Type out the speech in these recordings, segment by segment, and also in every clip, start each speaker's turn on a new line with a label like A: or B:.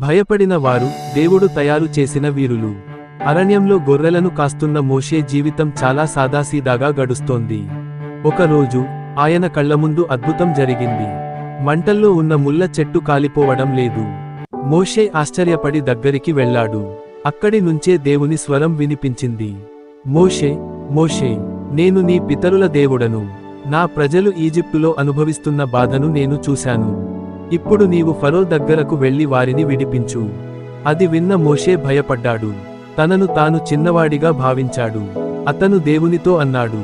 A: భయపడిన వారు దేవుడు తయారు చేసిన వీరులు. అరణ్యంలో గొర్రెలను కాస్తున్న మోషే జీవితం చాలా సాదాసీదాగా గడుస్తోంది. ఒకరోజు ఆయన కళ్ల ముందు అద్భుతం జరిగింది. మంటల్లో ఉన్న ముళ్ళ చెట్టు కాలిపోవడం లేదు. మోషే ఆశ్చర్యపడి దగ్గరికి వెళ్ళాడు. అక్కడి నుంచే దేవుని స్వరం వినిపించింది. మోషే, మోషే, నేను నీ పితరుల దేవుడను. నా ప్రజలు ఈజిప్టులో అనుభవిస్తున్న బాధను నేను చూశాను. ఇప్పుడు నీవు ఫరో దగ్గరకు వెళ్లి వారిని విడిపించు. అది విన్న మోషే భయపడ్డాడు. తనను తాను చిన్నవాడిగా భావించాడు. అతను దేవునితో అన్నాడు,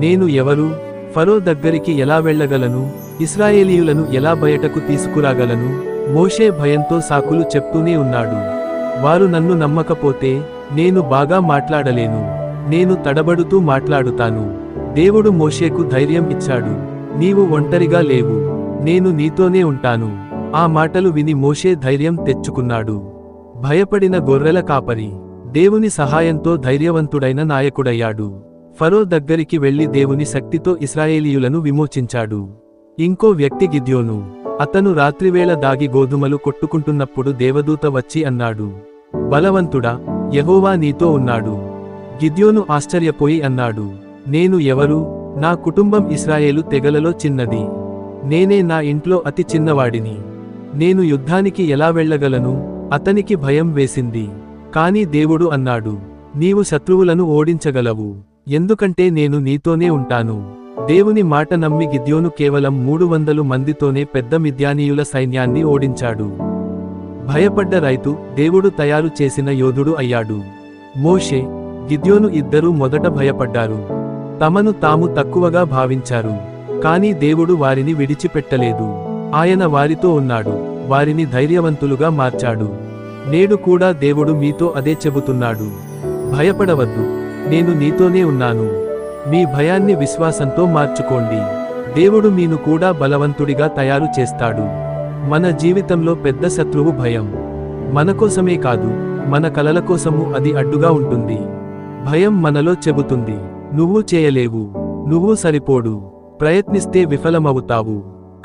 A: నేను ఎవరు? ఫరో దగ్గరికి ఎలా వెళ్ళగలను? ఇశ్రాయేలీయులను ఎలా బయటకు తీసుకురాగలను? మోషే భయంతో సాకులు చెప్తూనే ఉన్నాడు. వారు నన్ను నమ్మకపోతే నేను బాగా మాట్లాడలేను. నేను తడబడుతూ మాట్లాడుతాను. దేవుడు మోషేకు ధైర్యం ఇచ్చాడు. నీవు ఒంటరిగా లేవు, నేను నీతోనే ఉంటాను. ఆ మాటలు విని మోషే ధైర్యం తెచ్చుకున్నాడు. భయపడిన గొర్రెల కాపరి దేవుని సహాయంతో ధైర్యవంతుడైన నాయకుడయ్యాడు. ఫరో దగ్గరికి వెళ్లి దేవుని శక్తితో ఇశ్రాయేలీయులను విమోచించాడు. ఇంకో వ్యక్తి గిద్యోను. అతను రాత్రివేళ దాగి గోధుమలు కొట్టుకుంటున్నప్పుడు దేవదూత వచ్చి అన్నాడు, బలవంతుడా, యెహోవా నీతో ఉన్నాడు. గిద్యోను ఆశ్చర్యపోయి అన్నాడు, నేను ఎవరు? నా కుటుంబం ఇశ్రాయేలు తెగలలో చిన్నది. నేనే నా ఇంట్లో అతి చిన్నవాడిని. నేను యుద్ధానికి ఎలా వెళ్ళగలను? అతనికి భయం వేసింది. కాని దేవుడు అన్నాడు, నీవు శత్రువులను ఓడించగలవు, ఎందుకంటే నేను నీతోనే ఉంటాను. దేవుని మాట నమ్మి గిద్యోను కేవలం 300 మందితోనే పెద్ద మిద్యానీయుల సైన్యాన్ని ఓడించాడు. భయపడ్డ రైతు దేవుడు తయారు చేసిన యోధుడు అయ్యాడు. మోషే, గిద్యోను ఇద్దరూ మొదట భయపడ్డారు. తమను తాము తక్కువగా భావించారు. కాని దేవుడు వారిని విడిచిపెట్టలేదు. ఆయన వారితో ఉన్నాడు. వారిని ధైర్యవంతులుగా మార్చాడు. నేడు కూడా దేవుడు మీతో అదే చెబుతున్నాడు. భయపడవద్దు, నేను నీతోనే ఉన్నాను. మీ భయాన్ని విశ్వాసంతో మార్చుకోండి. దేవుడు మీను కూడా బలవంతుడిగా తయారు చేస్తాడు. మన జీవితంలో పెద్ద శత్రువు భయం. మనకోసమే కాదు, మన కలల కోసము అది అడ్డుగా ఉంటుంది. భయం మనలో చెబుతుంది, నువ్వు చేయలేవు, నువ్వు సరిపోడు, ప్రయత్నిస్తే విఫలమవుతావు.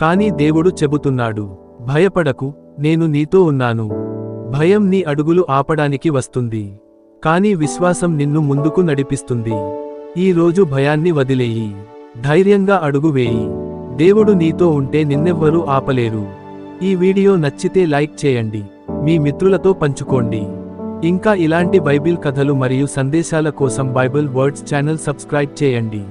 A: కానీ దేవుడు చెబుతున్నాడు, భయపడకు, నేను నీతో ఉన్నాను. భయం నీ అడుగులు ఆపడానికి వస్తుంది, కానీ విశ్వాసం నిన్ను ముందుకు నడిపిస్తుంది. ఈ రోజు భయాన్ని వదిలేయి, ధైర్యంగా అడుగు వేయి. దేవుడు నీతో ఉంటే నిన్నెవ్వరూ ఆపలేరు. ఈ వీడియో నచ్చితే లైక్ చేయండి, మీ మిత్రులతో పంచుకోండి. ఇంకా ఇలాంటి బైబిల్ కథలు మరియు సందేశాల కోసం బైబిల్ వర్డ్స్ ఛానల్ సబ్స్క్రైబ్ చేయండి.